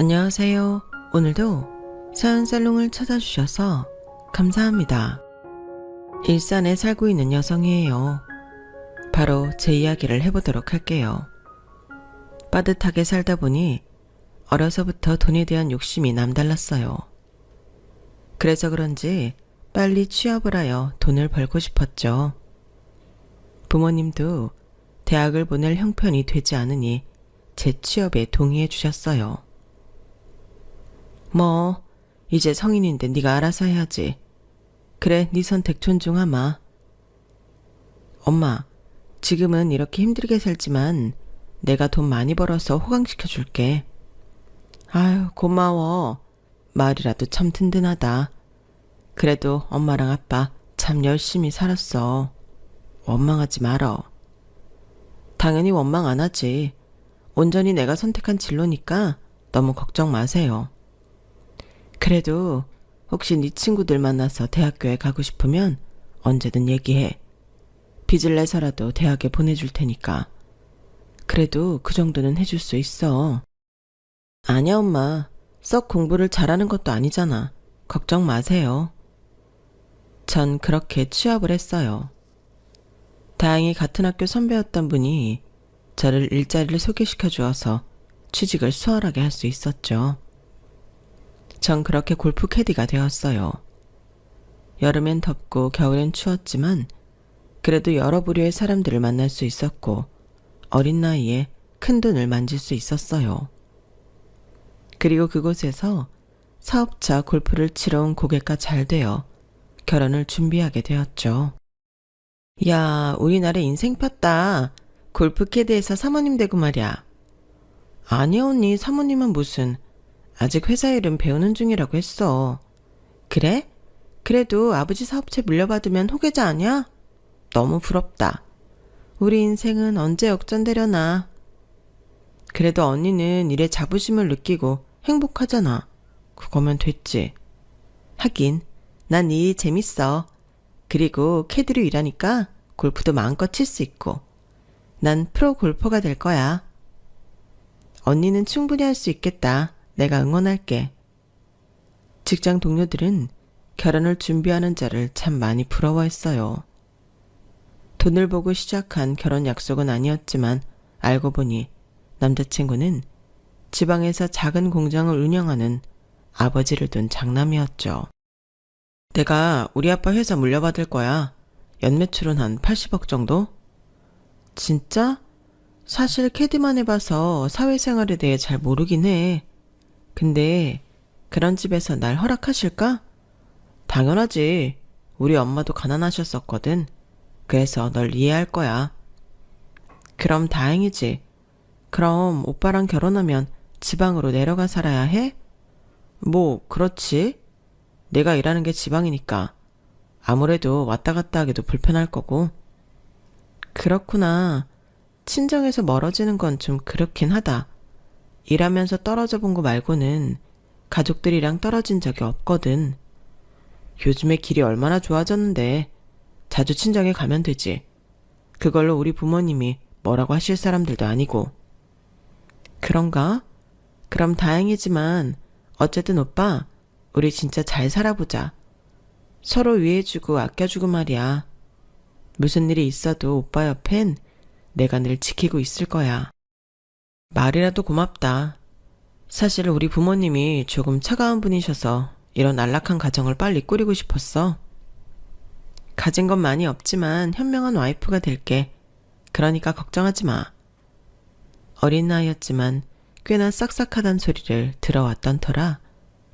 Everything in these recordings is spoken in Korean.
안녕하세요. 오늘도 사연살롱을 찾아주셔서 감사합니다. 일산에 살고 있는 여성이에요. 바로 제 이야기를 해보도록 할게요. 빠듯하게 살다 보니 어려서부터 돈에 대한 욕심이 남달랐어요. 그래서 그런지 빨리 취업을 하여 돈을 벌고 싶었죠. 부모님도 대학을 보낼 형편이 되지 않으니 제 취업에 동의해 주셨어요. 뭐 이제 성인인데 네가 알아서 해야지. 그래, 네 선택 존중하마. 엄마, 지금은 이렇게 힘들게 살지만 내가 돈 많이 벌어서 호강시켜 줄게. 아유, 고마워. 말이라도 참 든든하다. 그래도 엄마랑 아빠 참 열심히 살았어. 원망하지 말어. 당연히 원망 안 하지. 온전히 내가 선택한 진로니까 너무 걱정 마세요. 그래도 혹시 네 친구들 만나서 대학교에 가고 싶으면 언제든 얘기해. 빚을 내서라도 대학에 보내줄 테니까. 그래도 그 정도는 해줄 수 있어. 아니야, 엄마. 썩 공부를 잘하는 것도 아니잖아. 걱정 마세요. 전 그렇게 취업을 했어요. 다행히 같은 학교 선배였던 분이 저를 일자리를 소개시켜 주어서 취직을 수월하게 할 수 있었죠. 전 그렇게 골프 캐디가 되었어요. 여름엔 덥고 겨울엔 추웠지만 그래도 여러 부류의 사람들을 만날 수 있었고 어린 나이에 큰 돈을 만질 수 있었어요. 그리고 그곳에서 사업자 골프를 치러 온 고객과 잘 되어 결혼을 준비하게 되었죠. 야, 우리나라 인생 팠다. 골프 캐디에서 사모님 되고 말이야. 아니야, 언니. 사모님은 무슨. 아직 회사 일은 배우는 중이라고 했어. 그래? 그래도 아버지 사업체 물려받으면 후계자 아니야? 너무 부럽다. 우리 인생은 언제 역전되려나. 그래도 언니는 일에 자부심을 느끼고 행복하잖아. 그거면 됐지. 하긴 난 이 일 재밌어. 그리고 캐디로 일하니까 골프도 마음껏 칠 수 있고. 난 프로 골퍼가 될 거야. 언니는 충분히 할 수 있겠다. 내가 응원할게. 직장 동료들은 결혼을 준비하는 저를 참 많이 부러워했어요. 돈을 보고 시작한 결혼 약속은 아니었지만 알고 보니 남자친구는 지방에서 작은 공장을 운영하는 아버지를 둔 장남이었죠. 내가 우리 아빠 회사 물려받을 거야. 연매출은 한 80억 정도? 진짜? 사실 캐디만 해봐서 사회생활에 대해 잘 모르긴 해. 근데 그런 집에서 날 허락하실까? 당연하지. 우리 엄마도 가난하셨었거든. 그래서 널 이해할 거야. 그럼 다행이지. 그럼 오빠랑 결혼하면 지방으로 내려가 살아야 해? 뭐 그렇지. 내가 일하는 게 지방이니까 아무래도 왔다 갔다 하기도 불편할 거고. 그렇구나. 친정에서 멀어지는 건 좀 그렇긴 하다. 일하면서 떨어져 본 거 말고는 가족들이랑 떨어진 적이 없거든. 요즘에 길이 얼마나 좋아졌는데 자주 친정에 가면 되지. 그걸로 우리 부모님이 뭐라고 하실 사람들도 아니고. 그런가? 그럼 다행이지만 어쨌든 오빠, 우리 진짜 잘 살아보자. 서로 위해주고 아껴주고 말이야. 무슨 일이 있어도 오빠 옆엔 내가 늘 지키고 있을 거야. 말이라도 고맙다. 사실 우리 부모님이 조금 차가운 분이셔서 이런 안락한 가정을 빨리 꾸리고 싶었어. 가진 건 많이 없지만 현명한 와이프가 될게. 그러니까 걱정하지 마. 어린 나이였지만 꽤나 싹싹하단 소리를 들어왔던 터라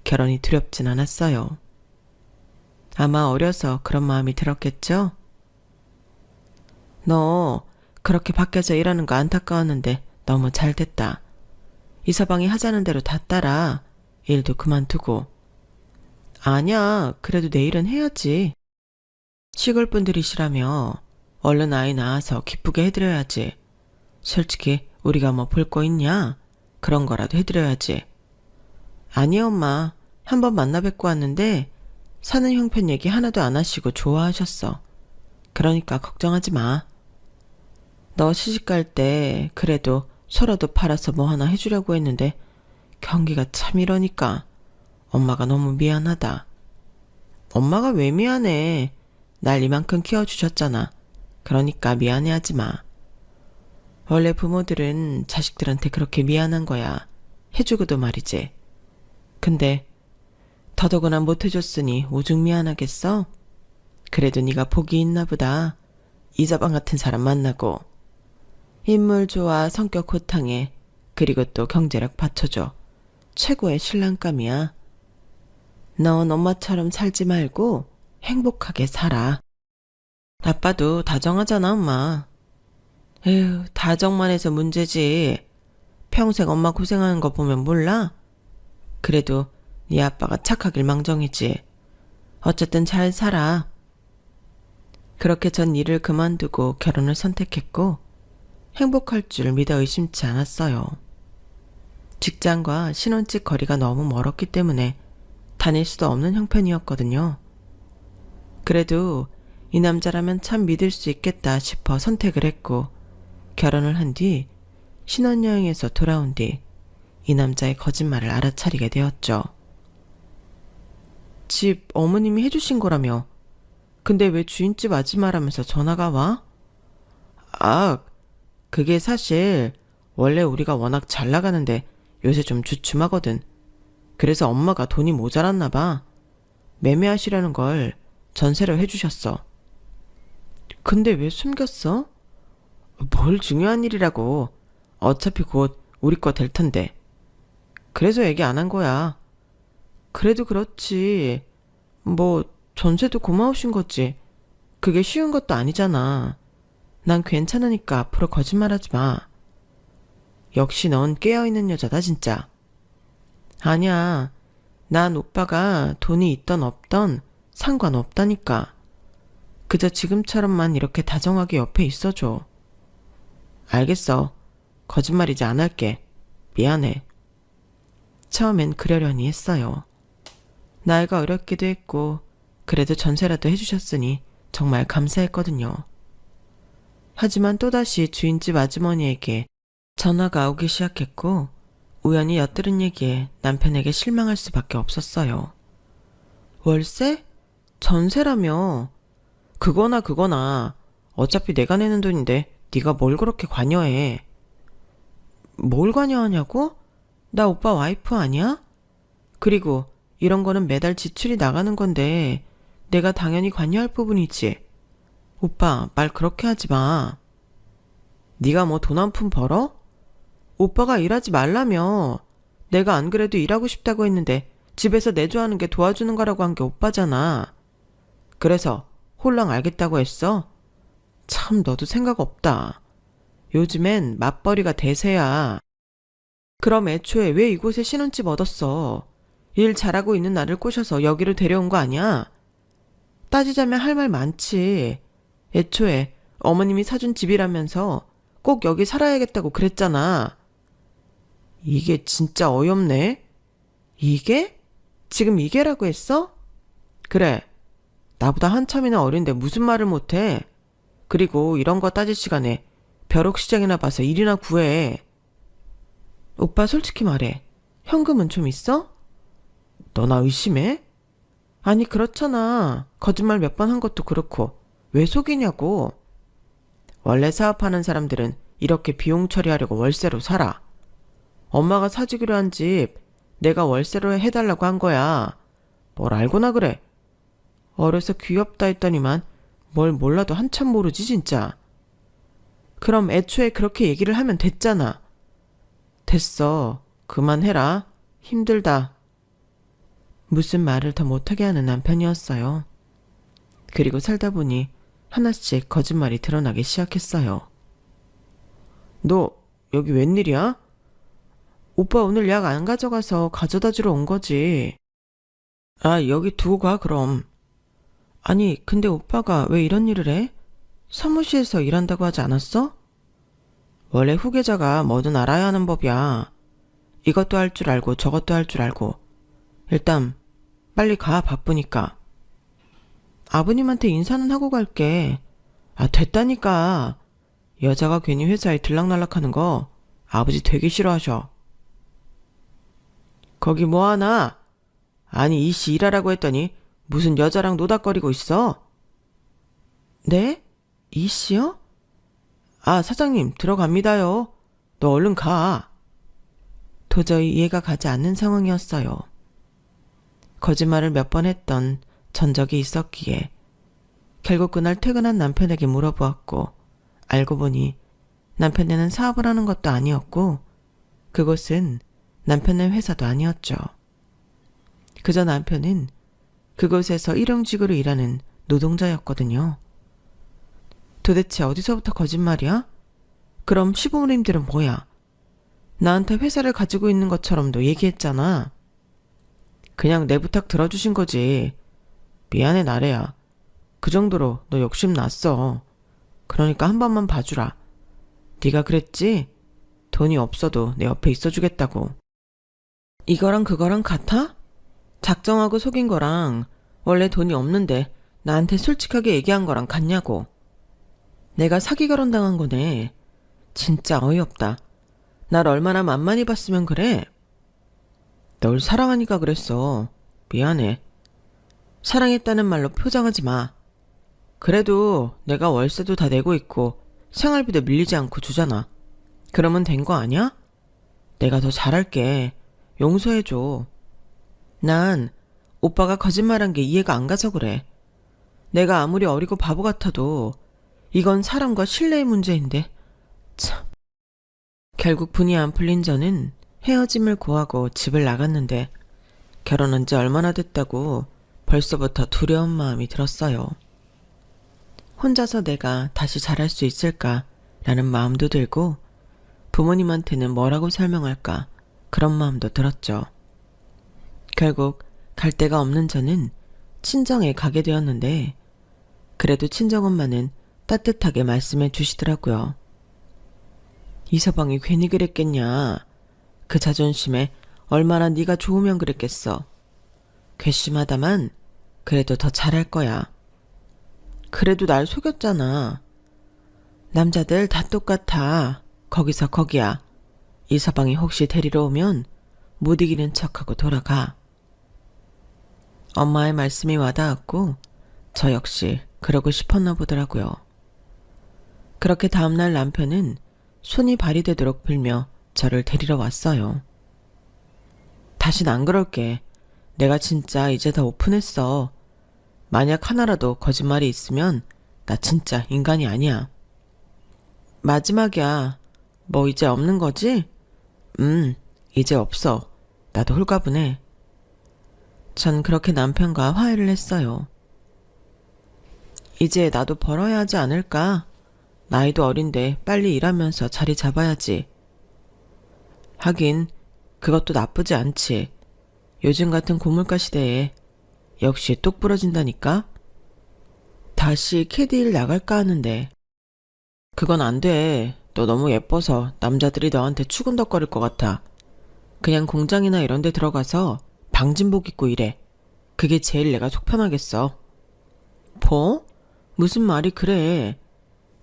결혼이 두렵진 않았어요. 아마 어려서 그런 마음이 들었겠죠? 너 그렇게 밖에서 일하는 거 안타까웠는데 너무 잘 됐다. 이서방이 하자는 대로 다 따라. 일도 그만두고. 아니야, 그래도 내일은 해야지. 시골 분들이시라며 얼른 아이 낳아서 기쁘게 해드려야지. 솔직히 우리가 뭐 볼 거 있냐? 그런 거라도 해드려야지. 아니 엄마, 한번 만나 뵙고 왔는데 사는 형편 얘기 하나도 안 하시고 좋아하셨어. 그러니까 걱정하지 마. 너 시집갈 때 그래도 서라도 팔아서 뭐 하나 해주려고 했는데 경기가 참 이러니까 엄마가 너무 미안하다. 엄마가 왜 미안해? 날 이만큼 키워주셨잖아. 그러니까 미안해하지 마. 원래 부모들은 자식들한테 그렇게 미안한 거야. 해주고도 말이지. 근데 더더구나 못해줬으니 오죽 미안하겠어? 그래도 네가 복이 있나 보다. 이서방 같은 사람 만나고. 인물 좋아, 성격 호탕해. 그리고 또 경제력 받쳐줘. 최고의 신랑감이야. 넌 엄마처럼 살지 말고 행복하게 살아. 아빠도 다정하잖아, 엄마. 에휴, 다정만 해서 문제지. 평생 엄마 고생하는 거 보면 몰라? 그래도 네 아빠가 착하길 망정이지. 어쨌든 잘 살아. 그렇게 전 일을 그만두고 결혼을 선택했고 행복할 줄 믿어 의심치 않았어요. 직장과 신혼집 거리가 너무 멀었기 때문에 다닐 수도 없는 형편이었거든요. 그래도 이 남자라면 참 믿을 수 있겠다 싶어 선택을 했고 결혼을 한 뒤 신혼여행에서 돌아온 뒤 이 남자의 거짓말을 알아차리게 되었죠. 집 어머님이 해주신 거라며. 근데 왜 주인집 아줌마라면서 전화가 와? 아, 그게 사실 원래 우리가 워낙 잘 나가는데 요새 좀 주춤하거든. 그래서 엄마가 돈이 모자랐나 봐. 매매하시려는 걸 전세로 해주셨어. 근데 왜 숨겼어? 뭘 중요한 일이라고. 어차피 곧 우리 거 될 텐데. 그래서 얘기 안 한 거야. 그래도 그렇지. 뭐 전세도 고마우신 거지. 그게 쉬운 것도 아니잖아. 난 괜찮으니까 앞으로 거짓말하지 마. 역시 넌 깨어있는 여자다 진짜. 아니야. 난 오빠가 돈이 있던 없던 상관없다니까. 그저 지금처럼만 이렇게 다정하게 옆에 있어줘. 알겠어. 거짓말 이제 안 할게. 미안해. 처음엔 그러려니 했어요. 나이가 어렵기도 했고 그래도 전세라도 해주셨으니 정말 감사했거든요. 하지만 또다시 주인집 아주머니에게 전화가 오기 시작했고 우연히 엿들은 얘기에 남편에게 실망할 수밖에 없었어요. 월세? 전세라며. 그거나 어차피 내가 내는 돈인데 네가 뭘 그렇게 관여해. 뭘 관여하냐고? 나 오빠 와이프 아니야? 그리고 이런 거는 매달 지출이 나가는 건데 내가 당연히 관여할 부분이지. 오빠 말 그렇게 하지 마. 네가 뭐 돈 한 푼 벌어? 오빠가 일하지 말라며. 내가 안 그래도 일하고 싶다고 했는데 집에서 내조하는 게 도와주는 거라고 한 게 오빠잖아. 그래서 홀랑 알겠다고 했어? 참 너도 생각 없다. 요즘엔 맞벌이가 대세야. 그럼 애초에 왜 이곳에 신혼집 얻었어? 일 잘하고 있는 나를 꼬셔서 여기로 데려온 거 아니야? 따지자면 할 말 많지. 애초에 어머님이 사준 집이라면서 꼭 여기 살아야겠다고 그랬잖아. 이게 진짜 어이없네. 이게? 지금 이게라고 했어? 그래. 나보다 한참이나 어린데 무슨 말을 못해. 그리고 이런 거 따질 시간에 벼룩시장이나 봐서 일이나 구해. 오빠 솔직히 말해. 현금은 좀 있어? 너나 의심해? 아니 그렇잖아. 거짓말 몇 번 한 것도 그렇고 왜 속이냐고. 원래 사업하는 사람들은 이렇게 비용 처리하려고 월세로 살아. 엄마가 사주기로 한 집 내가 월세로 해달라고 한 거야. 뭘 알고나 그래. 어려서 귀엽다 했더니만 뭘 몰라도 한참 모르지 진짜. 그럼 애초에 그렇게 얘기를 하면 됐잖아. 됐어. 그만해라. 힘들다. 무슨 말을 더 못하게 하는 남편이었어요. 그리고 살다 보니 하나씩 거짓말이 드러나기 시작했어요. 너 여기 웬일이야? 오빠 오늘 약 안 가져가서 가져다 주러 온 거지. 아, 여기 두고 가 그럼. 아니 근데 오빠가 왜 이런 일을 해? 사무실에서 일한다고 하지 않았어? 원래 후계자가 뭐든 알아야 하는 법이야. 이것도 할 줄 알고 저것도 할 줄 알고. 일단 빨리 가. 바쁘니까. 아버님한테 인사는 하고 갈게. 아 됐다니까. 여자가 괜히 회사에 들락날락하는 거 아버지 되게 싫어하셔. 거기 뭐하나? 아니 이씨 일하라고 했더니 무슨 여자랑 노닥거리고 있어? 네? 이씨요? 아 사장님 들어갑니다요. 너 얼른 가. 도저히 이해가 가지 않는 상황이었어요. 거짓말을 몇 번 했던 전적이 있었기에 결국 그날 퇴근한 남편에게 물어보았고 알고 보니 남편네는 사업을 하는 것도 아니었고 그곳은 남편네 회사도 아니었죠. 그저 남편은 그곳에서 일용직으로 일하는 노동자였거든요. 도대체 어디서부터 거짓말이야? 그럼 시부모님들은 뭐야? 나한테 회사를 가지고 있는 것처럼도 얘기했잖아. 그냥 내 부탁 들어주신 거지. 미안해 나래야. 그 정도로 너 욕심 났어. 그러니까 한 번만 봐주라. 네가 그랬지? 돈이 없어도 내 옆에 있어주겠다고. 이거랑 그거랑 같아? 작정하고 속인 거랑 원래 돈이 없는데 나한테 솔직하게 얘기한 거랑 같냐고. 내가 사기 결혼당한 거네. 진짜 어이없다. 날 얼마나 만만히 봤으면 그래? 널 사랑하니까 그랬어. 미안해. 사랑했다는 말로 표장하지 마. 그래도 내가 월세도 다 내고 있고 생활비도 밀리지 않고 주잖아. 그러면 된 거 아니야? 내가 더 잘할게. 용서해줘. 난 오빠가 거짓말한 게 이해가 안 가서 그래. 내가 아무리 어리고 바보 같아도 이건 사람과 신뢰의 문제인데. 참. 결국 분이 안 풀린 저는 헤어짐을 고하고 집을 나갔는데 결혼한 지 얼마나 됐다고 벌써부터 두려운 마음이 들었어요. 혼자서 내가 다시 잘할 수 있을까라는 마음도 들고 부모님한테는 뭐라고 설명할까 그런 마음도 들었죠. 결국 갈 데가 없는 저는 친정에 가게 되었는데 그래도 친정엄마는 따뜻하게 말씀해 주시더라고요. 이서방이 괜히 그랬겠냐. 그 자존심에 얼마나 네가 좋으면 그랬겠어. 괘씸하다만 그래도 더 잘할 거야. 그래도 날 속였잖아. 남자들 다 똑같아. 거기서 거기야. 이서방이 혹시 데리러 오면 못 이기는 척하고 돌아가. 엄마의 말씀이 와닿았고 저 역시 그러고 싶었나 보더라고요. 그렇게 다음날 남편은 손이 발이 되도록 빌며 저를 데리러 왔어요. 다신 안 그럴게. 내가 진짜 이제 다 오픈했어. 만약 하나라도 거짓말이 있으면 나 진짜 인간이 아니야. 마지막이야. 뭐 이제 없는 거지? 이제 없어. 나도 홀가분해. 전 그렇게 남편과 화해를 했어요. 이제 나도 벌어야 하지 않을까? 나이도 어린데 빨리 일하면서 자리 잡아야지. 하긴 그것도 나쁘지 않지. 요즘 같은 고물가 시대에 역시 똑 부러진다니까? 다시 캐디일 나갈까 하는데 그건 안 돼. 너 너무 예뻐서 남자들이 너한테 추근덕거릴 것 같아. 그냥 공장이나 이런 데 들어가서 방진복 입고 일해. 그게 제일 내가 속 편하겠어. 뭐? 무슨 말이 그래.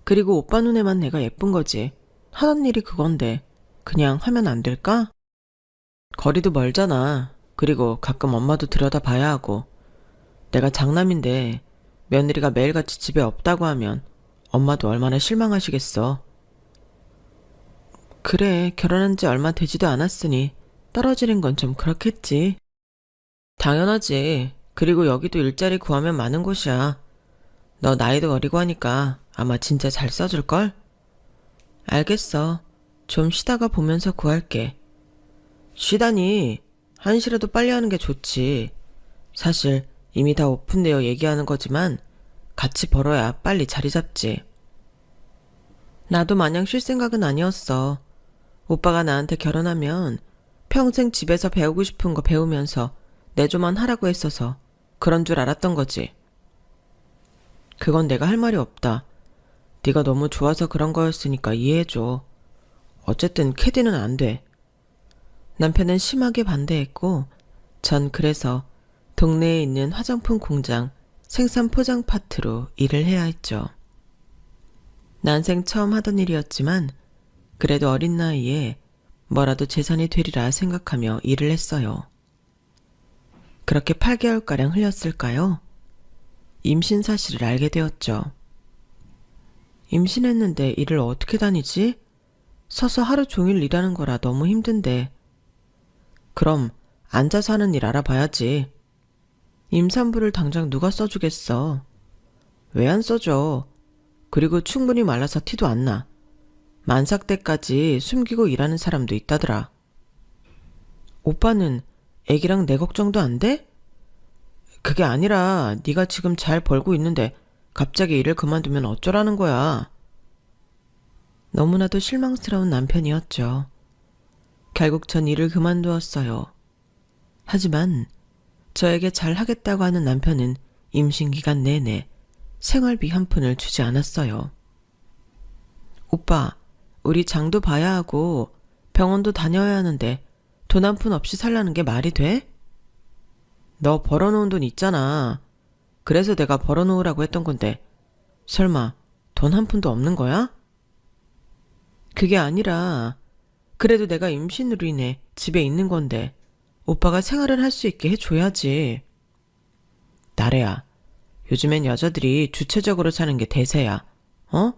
그리고 오빠 눈에만 내가 예쁜 거지. 하던 일이 그건데 그냥 하면 안 될까? 거리도 멀잖아. 그리고 가끔 엄마도 들여다봐야 하고. 내가 장남인데 며느리가 매일같이 집에 없다고 하면 엄마도 얼마나 실망하시겠어. 그래, 결혼한 지 얼마 되지도 않았으니 떨어지는 건 좀 그렇겠지. 당연하지. 그리고 여기도 일자리 구하면 많은 곳이야. 너 나이도 어리고 하니까 아마 진짜 잘 써줄걸? 알겠어. 좀 쉬다가 보면서 구할게. 쉬다니. 한시라도 빨리 하는 게 좋지. 사실 이미 다 오픈되어 얘기하는 거지만 같이 벌어야 빨리 자리 잡지. 나도 마냥 쉴 생각은 아니었어. 오빠가 나한테 결혼하면 평생 집에서 배우고 싶은 거 배우면서 내조만 하라고 했어서 그런 줄 알았던 거지. 그건 내가 할 말이 없다. 네가 너무 좋아서 그런 거였으니까 이해해줘. 어쨌든 캐디는 안 돼. 남편은 심하게 반대했고 전 그래서 동네에 있는 화장품 공장 생산 포장 파트로 일을 해야 했죠. 난생 처음 하던 일이었지만 그래도 어린 나이에 뭐라도 재산이 되리라 생각하며 일을 했어요. 그렇게 8개월가량 흘렸을까요? 임신 사실을 알게 되었죠. 임신했는데 일을 어떻게 다니지? 서서 하루 종일 일하는 거라 너무 힘든데. 그럼 앉아서 하는 일 알아봐야지. 임산부를 당장 누가 써주겠어. 왜 안 써줘? 그리고 충분히 말라서 티도 안 나. 만삭 때까지 숨기고 일하는 사람도 있다더라. 오빠는 애기랑 내 걱정도 안 돼? 그게 아니라 네가 지금 잘 벌고 있는데 갑자기 일을 그만두면 어쩌라는 거야. 너무나도 실망스러운 남편이었죠. 결국 전 일을 그만두었어요. 하지만 저에게 잘하겠다고 하는 남편은 임신 기간 내내 생활비 한 푼을 주지 않았어요. 오빠, 우리 장도 봐야 하고 병원도 다녀야 하는데 돈 한 푼 없이 살라는 게 말이 돼? 너 벌어놓은 돈 있잖아. 그래서 내가 벌어놓으라고 했던 건데 설마 돈 한 푼도 없는 거야? 그게 아니라 그래도 내가 임신으로 인해 집에 있는 건데 오빠가 생활을 할 수 있게 해줘야지. 나래야, 요즘엔 여자들이 주체적으로 사는 게 대세야. 어?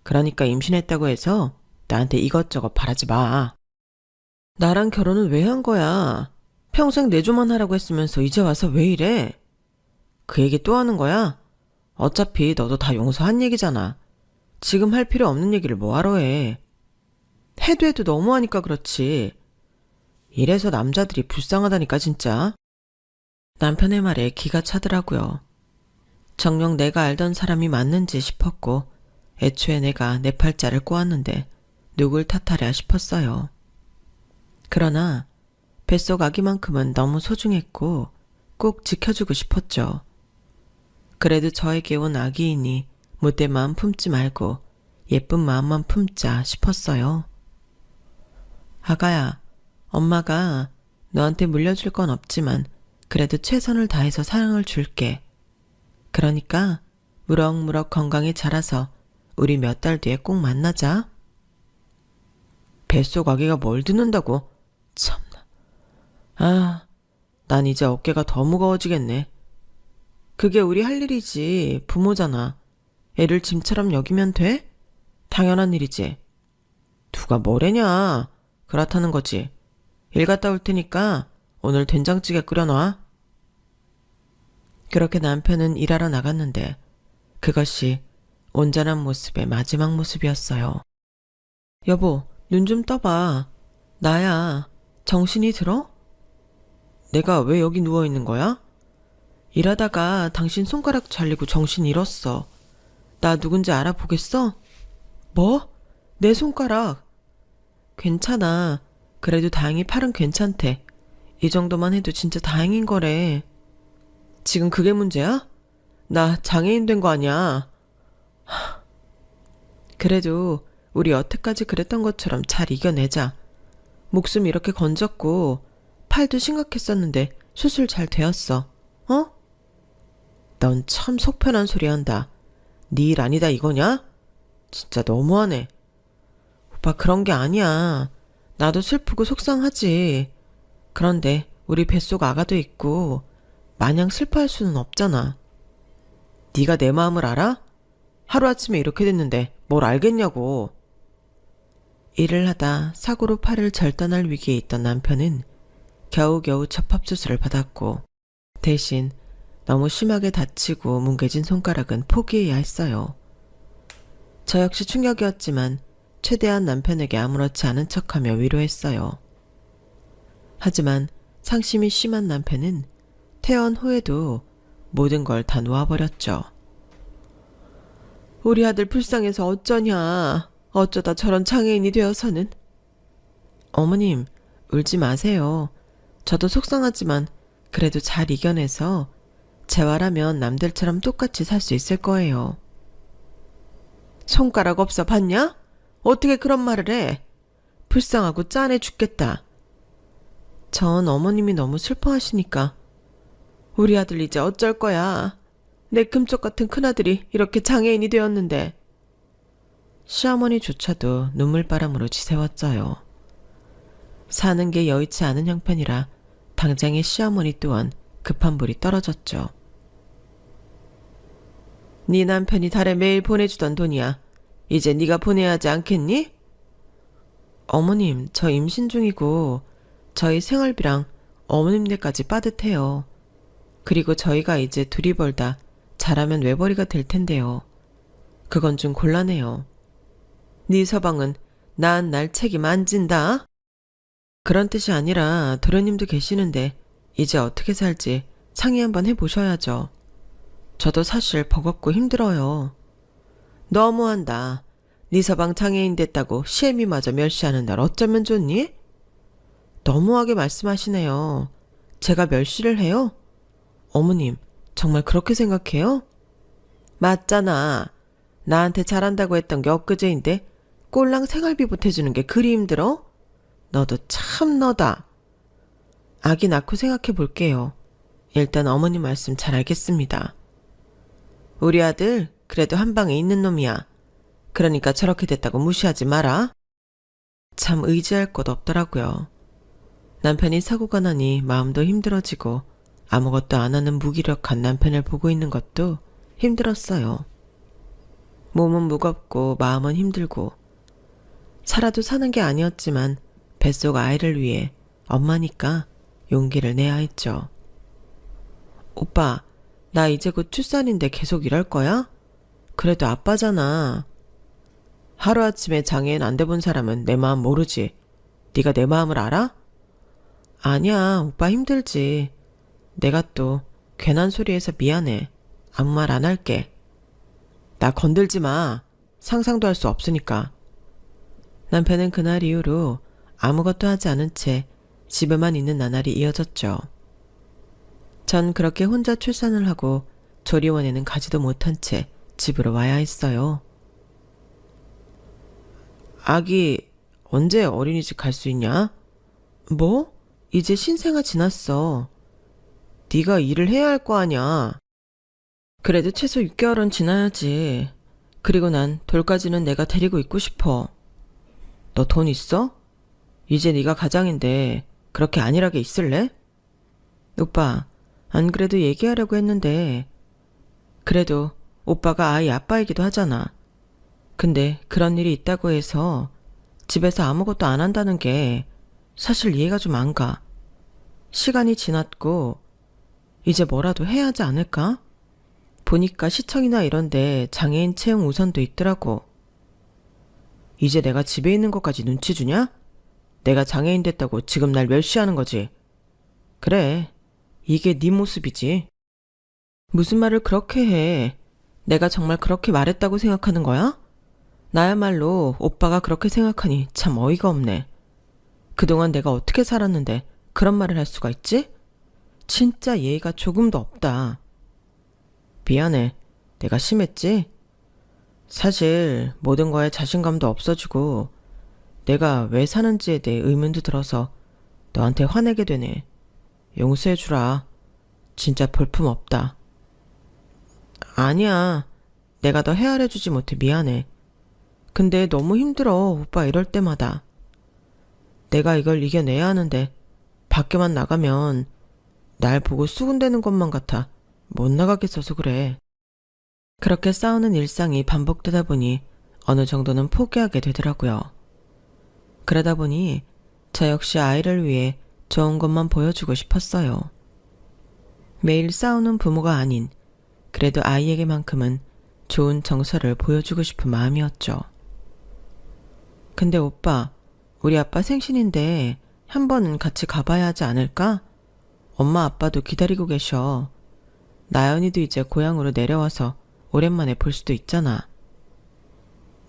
그러니까 임신했다고 해서 나한테 이것저것 바라지 마. 나랑 결혼은 왜 한 거야? 평생 내조만 하라고 했으면서 이제 와서 왜 이래? 그 얘기 또 하는 거야? 어차피 너도 다 용서한 얘기잖아. 지금 할 필요 없는 얘기를 뭐하러 해. 해도 해도 너무하니까 그렇지. 이래서 남자들이 불쌍하다니까 진짜. 남편의 말에 기가 차더라고요. 정녕 내가 알던 사람이 맞는지 싶었고 애초에 내가 내 팔자를 꼬았는데 누굴 탓하랴 싶었어요. 그러나 뱃속 아기만큼은 너무 소중했고 꼭 지켜주고 싶었죠. 그래도 저에게 온 아기이니 못된 마음 품지 말고 예쁜 마음만 품자 싶었어요. 아가야, 엄마가 너한테 물려줄 건 없지만 그래도 최선을 다해서 사랑을 줄게. 그러니까 무럭무럭 건강히 자라서 우리 몇 달 뒤에 꼭 만나자. 뱃속 아기가 뭘 듣는다고? 참나. 아, 난 이제 어깨가 더 무거워지겠네. 그게 우리 할 일이지. 부모잖아. 애를 짐처럼 여기면 돼? 당연한 일이지. 누가 뭐래냐. 그렇다는 거지. 일 갔다 올 테니까 오늘 된장찌개 끓여놔. 그렇게 남편은 일하러 나갔는데 그것이 온전한 모습의 마지막 모습이었어요. 여보, 눈 좀 떠봐. 나야. 정신이 들어? 내가 왜 여기 누워있는 거야? 일하다가 당신 손가락 잘리고 정신 잃었어. 나 누군지 알아보겠어? 뭐? 내 손가락. 괜찮아. 그래도 다행히 팔은 괜찮대. 이 정도만 해도 진짜 다행인 거래. 지금 그게 문제야? 나 장애인 된 거 아니야. 그래도 우리 여태까지 그랬던 것처럼 잘 이겨내자. 목숨 이렇게 건졌고 팔도 심각했었는데 수술 잘 되었어. 어? 넌 참 속편한 소리 한다. 네 일 아니다 이거냐? 진짜 너무하네. 오빠 그런 게 아니야. 나도 슬프고 속상하지. 그런데 우리 뱃속 아가도 있고 마냥 슬퍼할 수는 없잖아. 네가 내 마음을 알아? 하루아침에 이렇게 됐는데 뭘 알겠냐고. 일을 하다 사고로 팔을 절단할 위기에 있던 남편은 겨우겨우 접합수술을 받았고 대신 너무 심하게 다치고 뭉개진 손가락은 포기해야 했어요. 저 역시 충격이었지만 최대한 남편에게 아무렇지 않은 척하며 위로했어요. 하지만 상심이 심한 남편은 퇴원 후에도 모든 걸 다 놓아버렸죠. 우리 아들 불쌍해서 어쩌냐. 어쩌다 저런 장애인이 되어서는. 어머님, 울지 마세요. 저도 속상하지만 그래도 잘 이겨내서 재활하면 남들처럼 똑같이 살 수 있을 거예요. 손가락 없어 봤냐? 어떻게 그런 말을 해? 불쌍하고 짠해 죽겠다. 전 어머님이 너무 슬퍼하시니까. 우리 아들 이제 어쩔 거야. 내 금쪽 같은 큰아들이 이렇게 장애인이 되었는데. 시어머니조차도 눈물바람으로 지새웠어요. 사는 게 여의치 않은 형편이라 당장의 시어머니 또한 급한 불이 떨어졌죠. 네 남편이 달에 매일 보내주던 돈이야. 이제 네가 보내야 하지 않겠니? 어머님, 저 임신 중이고 저희 생활비랑 어머님 댁까지 빠듯해요. 그리고 저희가 이제 둘이 벌다 잘하면 외벌이가 될 텐데요. 그건 좀 곤란해요. 네 서방은 낳은 날 책임 안 진다? 그런 뜻이 아니라 도련님도 계시는데 이제 어떻게 살지 상의 한번 해보셔야죠. 저도 사실 버겁고 힘들어요. 너무한다. 네 서방 장애인 됐다고 시애미마저 멸시하는 날 어쩌면 좋니? 너무하게 말씀하시네요. 제가 멸시를 해요? 어머님, 정말 그렇게 생각해요? 맞잖아. 나한테 잘한다고 했던 게 엊그제인데 꼴랑 생활비 보태주는 게 그리 힘들어? 너도 참 너다. 아기 낳고 생각해 볼게요. 일단 어머님 말씀 잘 알겠습니다. 우리 아들 그래도 한 방에 있는 놈이야. 그러니까 저렇게 됐다고 무시하지 마라. 참 의지할 곳 없더라고요. 남편이 사고가 나니 마음도 힘들어지고 아무것도 안 하는 무기력한 남편을 보고 있는 것도 힘들었어요. 몸은 무겁고 마음은 힘들고 살아도 사는 게 아니었지만 뱃속 아이를 위해 엄마니까 용기를 내야 했죠. 오빠, 나 이제 곧 출산인데 계속 이럴 거야? 그래도 아빠잖아. 하루아침에 장애인 안 돼본 사람은 내 마음 모르지. 네가 내 마음을 알아? 아니야, 오빠 힘들지. 내가 또 괜한 소리해서 미안해. 아무 말 안 할게. 나 건들지 마. 상상도 할 수 없으니까. 남편은 그날 이후로 아무것도 하지 않은 채 집에만 있는 나날이 이어졌죠. 전 그렇게 혼자 출산을 하고 조리원에는 가지도 못한 채 집으로 와야 했어요. 아기 언제 어린이집 갈 수 있냐? 뭐? 이제 신생아 지났어. 네가 일을 해야 할 거 아냐. 그래도 최소 6개월은 지나야지. 그리고 난 돌까지는 내가 데리고 있고 싶어. 너 돈 있어? 이제 네가 가장인데 그렇게 안일하게 있을래? 오빠, 안 그래도 얘기하려고 했는데 그래도 오빠가 아이 아빠이기도 하잖아. 근데 그런 일이 있다고 해서 집에서 아무것도 안 한다는 게 사실 이해가 좀 안 가. 시간이 지났고 이제 뭐라도 해야 하지 않을까? 보니까 시청이나 이런데 장애인 채용 우선도 있더라고. 이제 내가 집에 있는 것까지 눈치 주냐? 내가 장애인 됐다고 지금 날 멸시하는 거지. 그래, 이게 네 모습이지. 무슨 말을 그렇게 해. 내가 정말 그렇게 말했다고 생각하는 거야? 나야말로 오빠가 그렇게 생각하니 참 어이가 없네. 그동안 내가 어떻게 살았는데 그런 말을 할 수가 있지? 진짜 예의가 조금도 없다. 미안해. 내가 심했지? 사실 모든 거에 자신감도 없어지고 내가 왜 사는지에 대해 의문도 들어서 너한테 화내게 되네. 용서해주라. 진짜 볼품없다. 아니야. 내가 너 헤아려주지 못해 미안해. 근데 너무 힘들어, 오빠 이럴 때마다. 내가 이걸 이겨내야 하는데 밖에만 나가면 날 보고 수군대는 것만 같아 못 나가겠어서 그래. 그렇게 싸우는 일상이 반복되다 보니 어느 정도는 포기하게 되더라고요. 그러다 보니 저 역시 아이를 위해 좋은 것만 보여주고 싶었어요. 매일 싸우는 부모가 아닌 그래도 아이에게만큼은 좋은 정서를 보여주고 싶은 마음이었죠. 근데 오빠, 우리 아빠 생신인데 한 번은 같이 가봐야 하지 않을까? 엄마 아빠도 기다리고 계셔. 나연이도 이제 고향으로 내려와서 오랜만에 볼 수도 있잖아.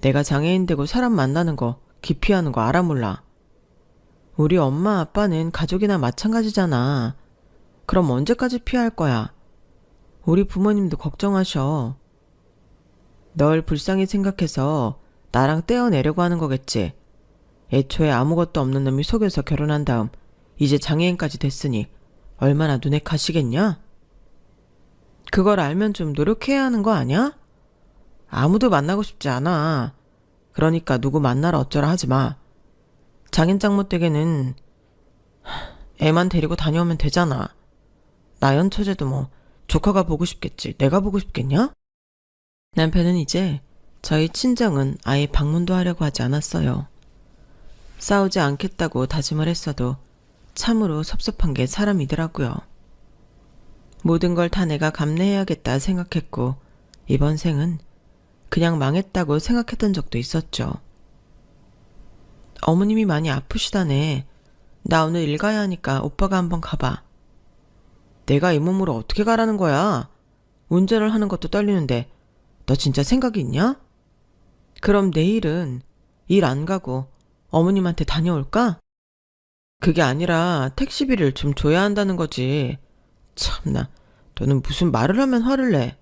내가 장애인 되고 사람 만나는 거 기피하는 거 알아 몰라. 우리 엄마 아빠는 가족이나 마찬가지잖아. 그럼 언제까지 피할 거야? 우리 부모님도 걱정하셔. 널 불쌍히 생각해서 나랑 떼어내려고 하는 거겠지. 애초에 아무것도 없는 놈이 속여서 결혼한 다음 이제 장애인까지 됐으니 얼마나 눈에 가시겠냐? 그걸 알면 좀 노력해야 하는 거 아니야? 아무도 만나고 싶지 않아. 그러니까 누구 만나라 어쩌라 하지 마. 장인 장모 댁에는 애만 데리고 다녀오면 되잖아. 나연 처제도 뭐 조카가 보고 싶겠지. 내가 보고 싶겠냐? 남편은 이제 저희 친정은 아예 방문도 하려고 하지 않았어요. 싸우지 않겠다고 다짐을 했어도 참으로 섭섭한 게 사람이더라고요. 모든 걸 다 내가 감내해야겠다 생각했고 이번 생은 그냥 망했다고 생각했던 적도 있었죠. 어머님이 많이 아프시다네. 나 오늘 일 가야 하니까 오빠가 한번 가봐. 내가 이 몸으로 어떻게 가라는 거야? 운전을 하는 것도 떨리는데 너 진짜 생각이 있냐? 그럼 내일은 일 안 가고 어머님한테 다녀올까? 그게 아니라 택시비를 좀 줘야 한다는 거지. 참나, 너는 무슨 말을 하면 화를 내.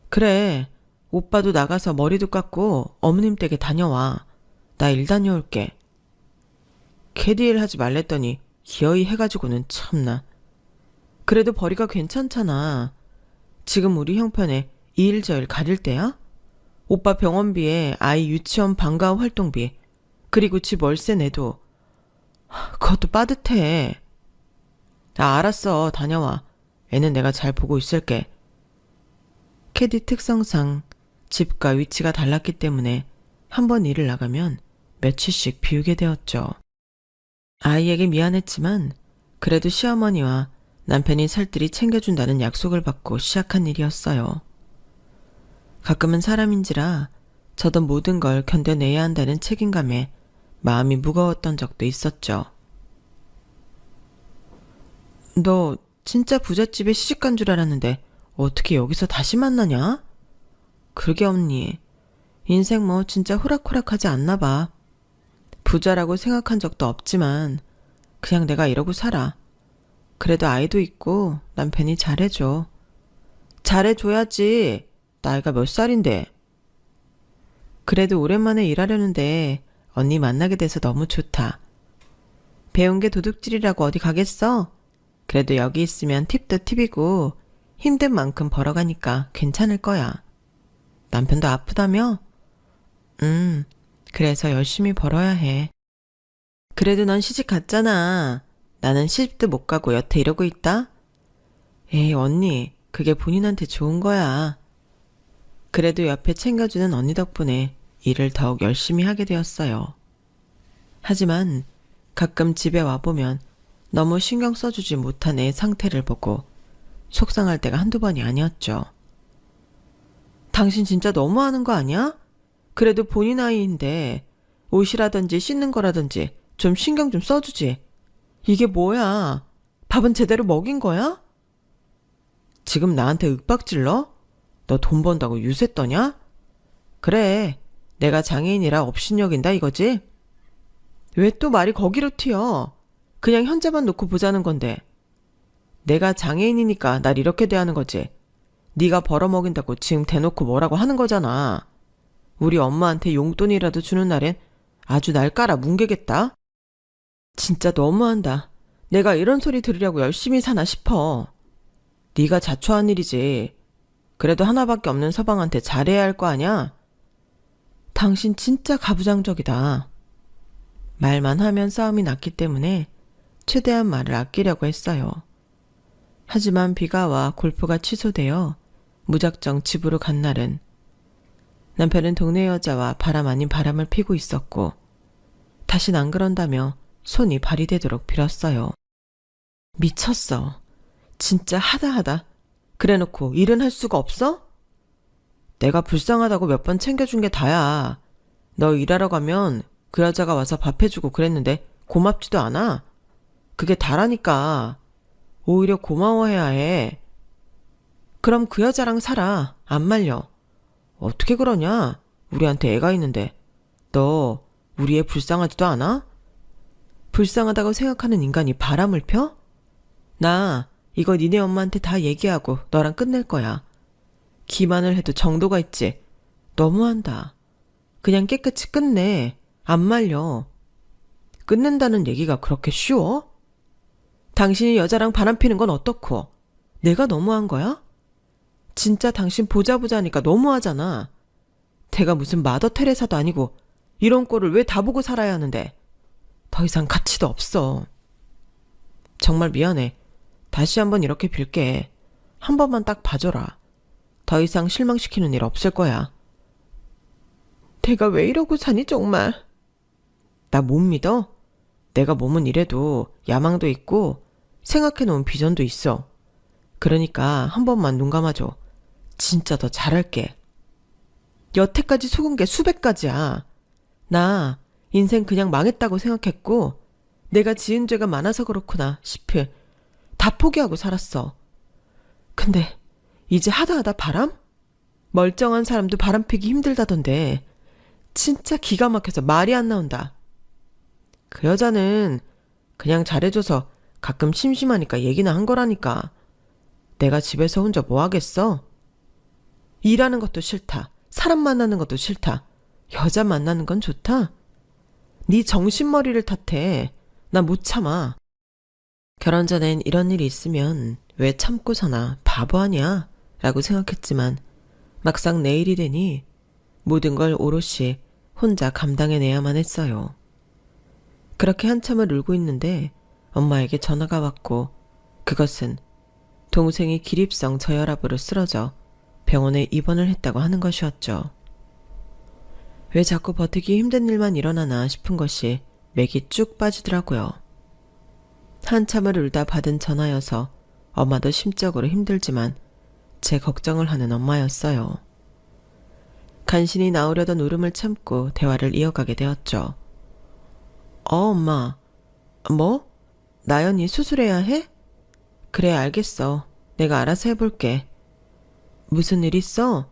그래, 오빠도 나가서 머리도 깎고 어머님 댁에 다녀와. 나 일 다녀올게. 캐디일 하지 말랬더니 기어이 해가지고는 참나. 그래도 벌이가 괜찮잖아. 지금 우리 형편에 이 일 저 일 가릴 때야? 오빠 병원비에 아이 유치원 방과후 활동비 그리고 집 월세 내도 그것도 빠듯해. 알았어. 다녀와. 애는 내가 잘 보고 있을게. 캐디 특성상 집과 위치가 달랐기 때문에 한 번 일을 나가면 며칠씩 비우게 되었죠. 아이에게 미안했지만 그래도 시어머니와 남편이 살뜰히 챙겨준다는 약속을 받고 시작한 일이었어요. 가끔은 사람인지라 저도 모든 걸 견뎌내야 한다는 책임감에 마음이 무거웠던 적도 있었죠. 너 진짜 부잣집에 시집간 줄 알았는데 어떻게 여기서 다시 만나냐? 그러게 언니. 인생 뭐 진짜 호락호락하지 않나 봐. 부자라고 생각한 적도 없지만 그냥 내가 이러고 살아. 그래도 아이도 있고 남편이 잘해줘. 잘해줘야지. 나이가 몇 살인데. 그래도 오랜만에 일하려는데 언니 만나게 돼서 너무 좋다. 배운 게 도둑질이라고 어디 가겠어? 그래도 여기 있으면 팁도 팁이고 힘든 만큼 벌어가니까 괜찮을 거야. 남편도 아프다며? 그래서 열심히 벌어야 해. 그래도 넌 시집 갔잖아. 나는 시집도 못 가고 여태 이러고 있다? 에이 언니, 그게 본인한테 좋은 거야. 그래도 옆에 챙겨주는 언니 덕분에 일을 더욱 열심히 하게 되었어요. 하지만 가끔 집에 와보면 너무 신경 써주지 못한 애 상태를 보고 속상할 때가 한두 번이 아니었죠. 당신 진짜 너무하는 거 아니야? 그래도 본인 아이인데 옷이라든지 씻는 거라든지 좀 신경 좀 써주지. 이게 뭐야? 밥은 제대로 먹인 거야? 지금 나한테 윽박질러? 너 돈 번다고 유세 떠냐? 그래, 내가 장애인이라 업신여긴다 이거지? 왜 또 말이 거기로 튀어? 그냥 현재만 놓고 보자는 건데. 내가 장애인이니까 날 이렇게 대하는 거지. 네가 벌어먹인다고 지금 대놓고 뭐라고 하는 거잖아. 우리 엄마한테 용돈이라도 주는 날엔 아주 날 깔아 뭉개겠다. 진짜 너무한다. 내가 이런 소리 들으려고 열심히 사나 싶어. 네가 자초한 일이지. 그래도 하나밖에 없는 서방한테 잘해야 할 거 아냐? 당신 진짜 가부장적이다. 말만 하면 싸움이 났기 때문에 최대한 말을 아끼려고 했어요. 하지만 비가 와 골프가 취소되어 무작정 집으로 간 날은 남편은 동네 여자와 바람 아닌 바람을 피고 있었고 다신 안 그런다며 손이 발이 되도록 빌었어요. 미쳤어. 진짜 하다하다. 그래놓고 일은 할 수가 없어? 내가 불쌍하다고 몇 번 챙겨준 게 다야. 너 일하러 가면 그 여자가 와서 밥 해주고 그랬는데 고맙지도 않아. 그게 다라니까. 오히려 고마워해야 해. 그럼 그 여자랑 살아. 안 말려. 어떻게 그러냐? 우리한테 애가 있는데. 너 우리 애 불쌍하지도 않아? 불쌍하다고 생각하는 인간이 바람을 펴? 나 이거 니네 엄마한테 다 얘기하고 너랑 끝낼 거야. 기만을 해도 정도가 있지. 너무한다. 그냥 깨끗이 끝내. 안 말려. 끝낸다는 얘기가 그렇게 쉬워? 당신이 여자랑 바람 피는 건 어떻고? 내가 너무한 거야? 진짜 당신 보자 하니까 너무하잖아. 내가 무슨 마더 테레사도 아니고 이런 꼴을 왜 다 보고 살아야 하는데. 더 이상 가치도 없어. 정말 미안해. 다시 한번 이렇게 빌게. 한 번만 딱 봐줘라. 더 이상 실망시키는 일 없을 거야. 내가 왜 이러고 사니 정말. 나 못 믿어? 내가 몸은 이래도 야망도 있고 생각해놓은 비전도 있어. 그러니까 한 번만 눈 감아줘. 진짜 더 잘할게. 여태까지 속은 게 수백 가지야. 나 인생 그냥 망했다고 생각했고 내가 지은 죄가 많아서 그렇구나 싶을 다 포기하고 살았어. 근데 이제 하다하다 바람? 멀쩡한 사람도 바람 피기 힘들다던데 진짜 기가 막혀서 말이 안 나온다. 그 여자는 그냥 잘해줘서 가끔 심심하니까 얘기나 한 거라니까. 내가 집에서 혼자 뭐 하겠어? 일하는 것도 싫다. 사람 만나는 것도 싫다. 여자 만나는 건 좋다? 네 정신머리를 탓해. 나 못 참아. 결혼 전엔 이런 일이 있으면 왜 참고 사나 바보 아니야? 라고 생각했지만 막상 내일이 되니 모든 걸 오롯이 혼자 감당해내야만 했어요. 그렇게 한참을 울고 있는데 엄마에게 전화가 왔고 그것은 동생이 기립성 저혈압으로 쓰러져 병원에 입원을 했다고 하는 것이었죠. 왜 자꾸 버티기 힘든 일만 일어나나 싶은 것이 맥이 쭉 빠지더라고요. 한참을 울다 받은 전화여서 엄마도 심적으로 힘들지만 제 걱정을 하는 엄마였어요. 간신히 나오려던 울음을 참고 대화를 이어가게 되었죠. 엄마. 뭐? 나연이 수술해야 해? 그래, 알겠어. 내가 알아서 해볼게. 무슨 일 있어?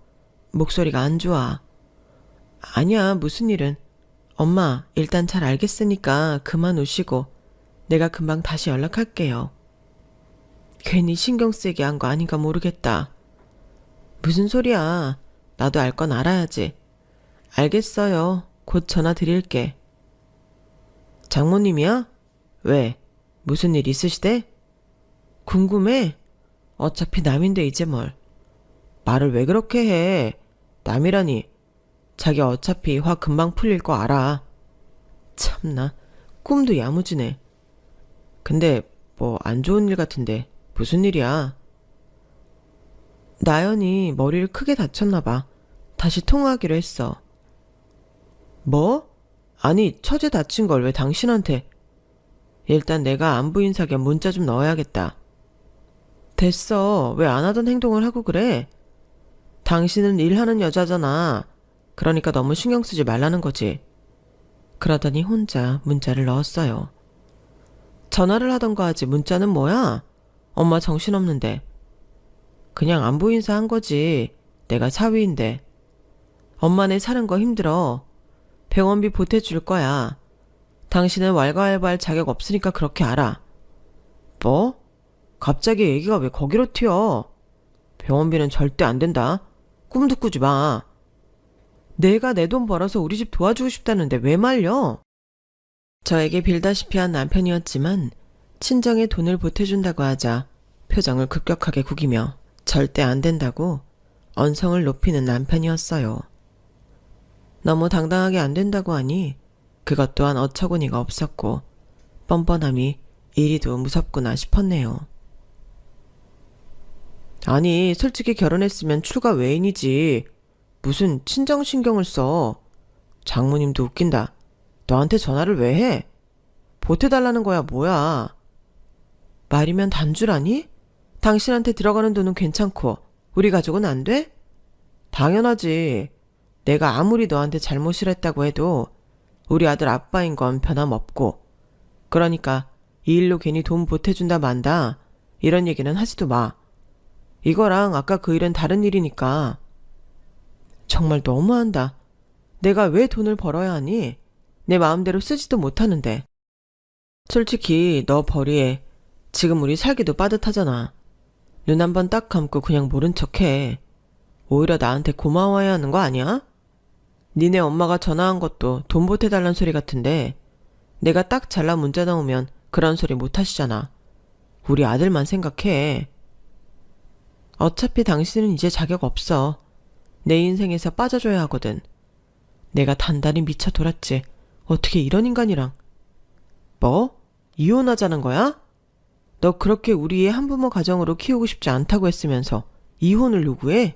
목소리가 안 좋아. 아니야, 무슨 일은. 엄마, 일단 잘 알겠으니까 그만 우시고 내가 금방 다시 연락할게요. 괜히 신경 쓰이게 한 거 아닌가 모르겠다. 무슨 소리야. 나도 알 건 알아야지. 알겠어요. 곧 전화 드릴게. 장모님이야? 왜? 무슨 일 있으시대? 궁금해? 어차피 남인데 이제 뭘. 말을 왜 그렇게 해? 남이라니. 자기 어차피 화 금방 풀릴 거 알아. 참나, 꿈도 야무지네. 근데 뭐 안 좋은 일 같은데 무슨 일이야? 나연이 머리를 크게 다쳤나 봐. 다시 통화하기로 했어. 뭐? 아니, 처제 다친 걸 왜 당신한테? 일단 내가 안부 인사 겸 문자 좀 넣어야겠다. 됐어. 왜 안 하던 행동을 하고 그래? 당신은 일하는 여자잖아. 그러니까 너무 신경 쓰지 말라는 거지. 그러더니 혼자 문자를 넣었어요. 전화를 하던가 하지 문자는 뭐야? 엄마 정신없는데. 그냥 안부 인사한 거지. 내가 사위인데. 엄마네 사는 거 힘들어. 병원비 보태줄 거야. 당신은 왈가왈부할 자격 없으니까 그렇게 알아. 뭐? 갑자기 얘기가 왜 거기로 튀어? 병원비는 절대 안 된다. 꿈도 꾸지 마. 내가 내 돈 벌어서 우리 집 도와주고 싶다는데 왜 말려? 저에게 빌다시피 한 남편이었지만 친정에 돈을 보태준다고 하자 표정을 급격하게 구기며 절대 안 된다고 언성을 높이는 남편이었어요. 너무 당당하게 안 된다고 하니 그것 또한 어처구니가 없었고 뻔뻔함이 이리도 무섭구나 싶었네요. 아니, 솔직히 결혼했으면 출가 외인이지. 무슨 친정신경을 써. 장모님도 웃긴다. 너한테 전화를 왜 해? 보태달라는 거야 뭐야. 말이면 단주라니? 당신한테 들어가는 돈은 괜찮고 우리 가족은 안 돼? 당연하지. 내가 아무리 너한테 잘못을 했다고 해도 우리 아들 아빠인 건 변함없고. 그러니까 이 일로 괜히 돈 보태준다 만다 이런 얘기는 하지도 마. 이거랑 아까 그 일은 다른 일이니까. 정말 너무한다. 내가 왜 돈을 벌어야 하니? 내 마음대로 쓰지도 못하는데. 솔직히 너 벌이에 지금 우리 살기도 빠듯하잖아. 눈 한 번 딱 감고 그냥 모른 척해. 오히려 나한테 고마워해야 하는 거 아니야? 니네 엄마가 전화한 것도 돈 보태달란 소리 같은데 내가 딱 잘라 문자 넣으면 그런 소리 못 하시잖아. 우리 아들만 생각해. 어차피 당신은 이제 자격 없어. 내 인생에서 빠져줘야 하거든. 내가 단단히 미쳐 돌았지. 어떻게 이런 인간이랑. 뭐? 이혼하자는 거야? 너 그렇게 우리 애 한부모 가정으로 키우고 싶지 않다고 했으면서 이혼을 요구해?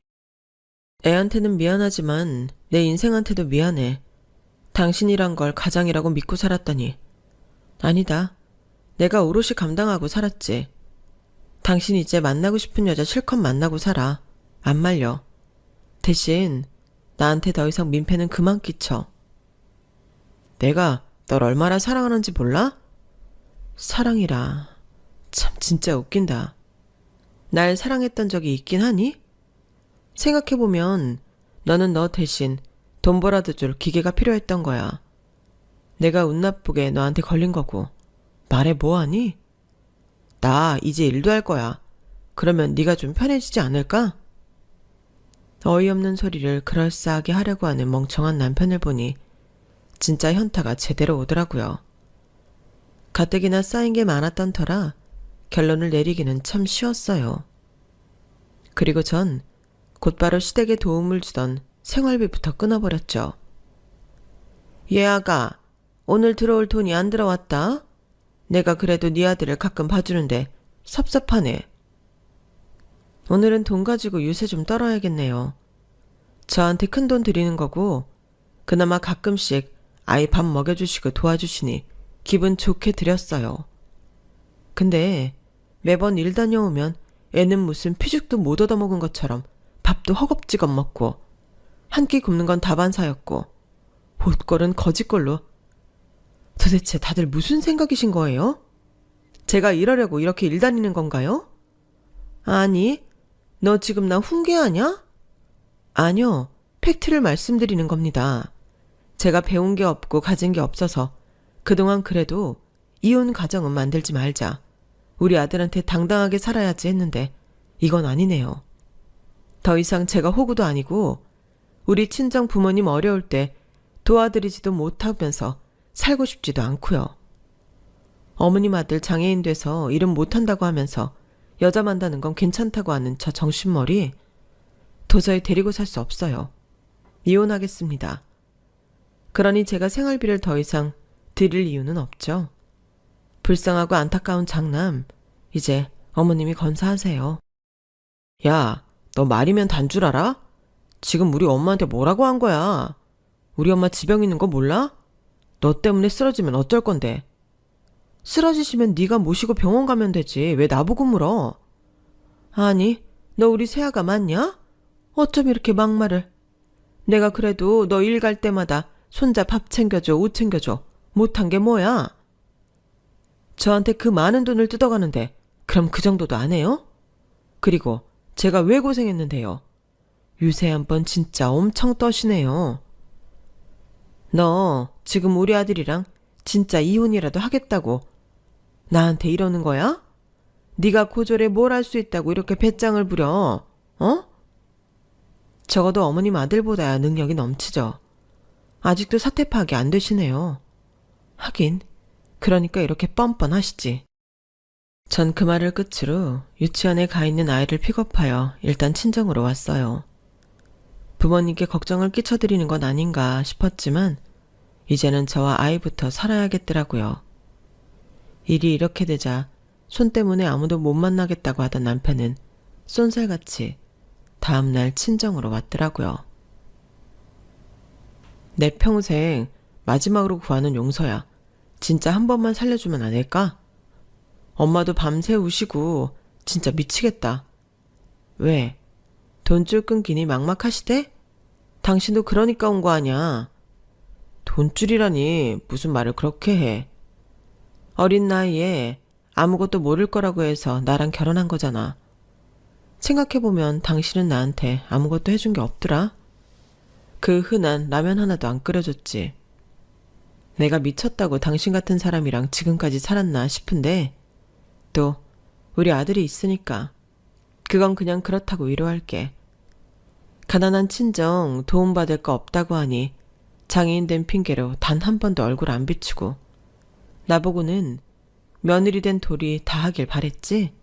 애한테는 미안하지만 내 인생한테도 미안해. 당신이란 걸 가장이라고 믿고 살았더니. 아니다. 내가 오롯이 감당하고 살았지. 당신 이제 만나고 싶은 여자 실컷 만나고 살아. 안 말려. 대신 나한테 더 이상 민폐는 그만 끼쳐. 내가 널 얼마나 사랑하는지 몰라? 사랑이라. 참 진짜 웃긴다. 날 사랑했던 적이 있긴 하니? 생각해보면 너는 너 대신 돈 벌어다 줄 기계가 필요했던 거야. 내가 운 나쁘게 너한테 걸린 거고. 말해 뭐하니? 나 이제 일도 할 거야. 그러면 네가 좀 편해지지 않을까? 어이없는 소리를 그럴싸하게 하려고 하는 멍청한 남편을 보니 진짜 현타가 제대로 오더라고요. 가뜩이나 쌓인 게 많았던 터라 결론을 내리기는 참 쉬웠어요. 그리고 전 곧바로 시댁에 도움을 주던 생활비부터 끊어버렸죠. 얘아가 오늘 들어올 돈이 안 들어왔다. 내가 그래도 네 아들을 가끔 봐주는데 섭섭하네. 오늘은 돈 가지고 유세 좀 떨어야겠네요. 저한테 큰 돈 드리는 거고 그나마 가끔씩 아이 밥 먹여주시고 도와주시니 기분 좋게 드렸어요. 근데 매번 일 다녀오면 애는 무슨 피죽도 못 얻어먹은 것처럼 밥도 허겁지겁 먹고 한 끼 굶는 건 다반사였고 옷걸은 거짓걸로. 도대체 다들 무슨 생각이신 거예요? 제가 이러려고 이렇게 일 다니는 건가요? 아니, 너 지금 나 훈계하냐? 아니요, 팩트를 말씀드리는 겁니다. 제가 배운 게 없고 가진 게 없어서 그동안 그래도 이혼 가정은 만들지 말자. 우리 아들한테 당당하게 살아야지 했는데 이건 아니네요. 더 이상 제가 호구도 아니고 우리 친정 부모님 어려울 때 도와드리지도 못하면서 살고 싶지도 않고요. 어머님 아들 장애인 돼서 일은 못한다고 하면서 여자 만나는 건 괜찮다고 하는 저 정신머리 도저히 데리고 살 수 없어요. 이혼하겠습니다. 그러니 제가 생활비를 더 이상 드릴 이유는 없죠. 불쌍하고 안타까운 장남, 이제 어머님이 건사하세요. 야, 너 말이면 단 줄 알아? 지금 우리 엄마한테 뭐라고 한 거야? 우리 엄마 지병 있는 거 몰라? 너 때문에 쓰러지면 어쩔 건데. 쓰러지시면 네가 모시고 병원 가면 되지. 왜 나보고 물어? 아니, 너 우리 새아가 맞냐? 어쩜 이렇게 막말을. 내가 그래도 너 일 갈 때마다 손자 밥 챙겨줘, 옷 챙겨줘. 못한 게 뭐야? 저한테 그 많은 돈을 뜯어가는데 그럼 그 정도도 안 해요? 그리고 제가 왜 고생했는데요? 유세 한번 진짜 엄청 떠시네요. 너 지금 우리 아들이랑 진짜 이혼이라도 하겠다고 나한테 이러는 거야? 네가 고졸에 뭘 할 수 있다고 이렇게 배짱을 부려? 어? 적어도 어머님 아들보다야 능력이 넘치죠. 아직도 사태 파악이 안 되시네요. 하긴 그러니까 이렇게 뻔뻔하시지. 전 그 말을 끝으로 유치원에 가 있는 아이를 픽업하여 일단 친정으로 왔어요. 부모님께 걱정을 끼쳐드리는 건 아닌가 싶었지만 이제는 저와 아이부터 살아야겠더라고요. 일이 이렇게 되자 손 때문에 아무도 못 만나겠다고 하던 남편은 쏜살같이 다음날 친정으로 왔더라고요. 내 평생 마지막으로 구하는 용서야. 진짜 한 번만 살려주면 안 될까? 엄마도 밤새 우시고 진짜 미치겠다. 왜? 돈줄 끊기니 막막하시대? 당신도 그러니까 온 거 아냐? 돈줄이라니 무슨 말을 그렇게 해. 어린 나이에 아무것도 모를 거라고 해서 나랑 결혼한 거잖아. 생각해보면 당신은 나한테 아무것도 해준 게 없더라. 그 흔한 라면 하나도 안 끓여줬지. 내가 미쳤다고 당신 같은 사람이랑 지금까지 살았나 싶은데 또 우리 아들이 있으니까 그건 그냥 그렇다고 위로할게. 가난한 친정 도움받을 거 없다고 하니 장애인 된 핑계로 단 한 번도 얼굴 안 비추고 나보고는 며느리 된 도리 다 하길 바랬지?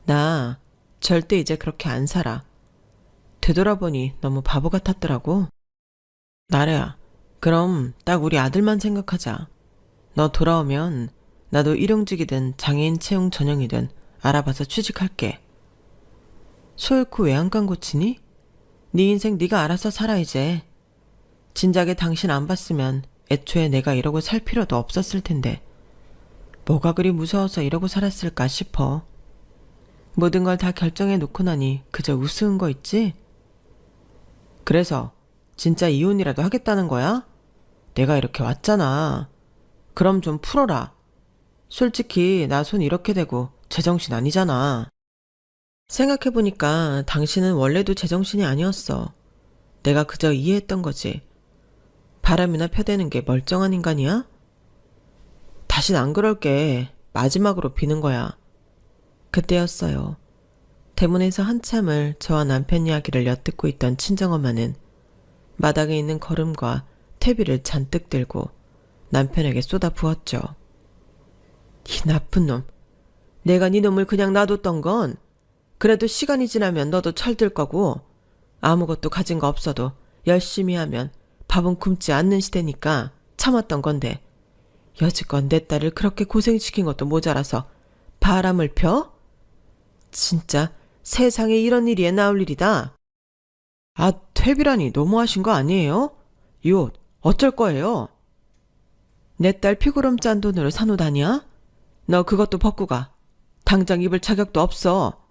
나 절대 이제 그렇게 안 살아. 되돌아보니 너무 바보 같았더라고. 나래야, 그럼 딱 우리 아들만 생각하자. 너 돌아오면 나도 일용직이든 장애인 채용 전형이든 알아봐서 취직할게. 소 잃고 왜 안 간 고치니? 네 인생 네가 알아서 살아 이제. 진작에 당신 안 봤으면 애초에 내가 이러고 살 필요도 없었을 텐데 뭐가 그리 무서워서 이러고 살았을까 싶어. 모든 걸 다 결정해 놓고 나니 그저 우스운 거 있지? 그래서 진짜 이혼이라도 하겠다는 거야? 내가 이렇게 왔잖아. 그럼 좀 풀어라. 솔직히 나 손 이렇게 대고 제정신 아니잖아. 생각해보니까 당신은 원래도 제정신이 아니었어. 내가 그저 이해했던 거지. 바람이나 펴대는 게 멀쩡한 인간이야? 다신 안 그럴게. 마지막으로 비는 거야. 그때였어요. 대문에서 한참을 저와 남편 이야기를 엿듣고 있던 친정엄마는 마당에 있는 거름과 퇴비를 잔뜩 들고 남편에게 쏟아 부었죠. 이 나쁜 놈. 내가 네 놈을 그냥 놔뒀던 건 그래도 시간이 지나면 너도 철들 거고 아무것도 가진 거 없어도 열심히 하면 밥은 굶지 않는 시대니까 참았던 건데 여지껏 내 딸을 그렇게 고생시킨 것도 모자라서 바람을 펴? 진짜 세상에 이런 일이 나올 일이다. 아, 퇴비라니 너무하신 거 아니에요? 이 옷 어쩔 거예요? 내 딸 피구름 짠 돈으로 산 옷 아니야? 너 그것도 벗고 가. 당장 입을 자격도 없어.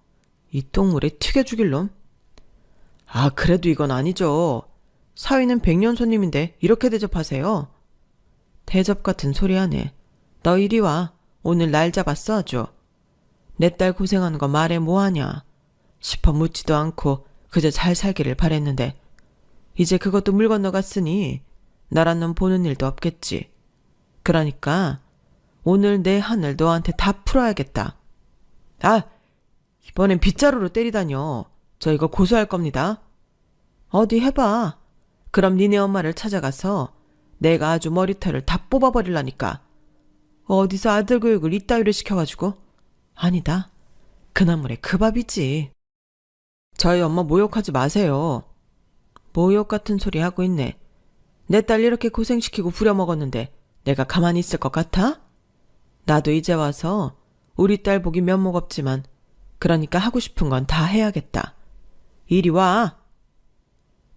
이 똥물에 튀겨 죽일 놈. 아, 그래도 이건 아니죠. 사위는 100년 손님인데 이렇게 대접하세요. 대접 같은 소리 하네. 너 이리 와. 오늘 날 잡았어 아주. 내 딸 고생하는 거 말해 뭐하냐. 싶어 묻지도 않고 그저 잘 살기를 바랬는데 이제 그것도 물 건너갔으니 나란 놈 보는 일도 없겠지. 그러니까 오늘 내 하늘 너한테 다 풀어야겠다. 아, 이번엔 빗자루로 때리다뇨. 저 이거 고소할 겁니다. 어디 해봐. 그럼 니네 엄마를 찾아가서 내가 아주 머리털을 다 뽑아버리려니까. 어디서 아들 교육을 이따위로 시켜가지고. 아니다. 그나물에 그 밥이지. 저희 엄마 모욕하지 마세요. 모욕 같은 소리 하고 있네. 내 딸 이렇게 고생시키고 부려먹었는데 내가 가만히 있을 것 같아? 나도 이제 와서 우리 딸 보기 면목 없지만 그러니까 하고 싶은 건 다 해야겠다. 이리 와.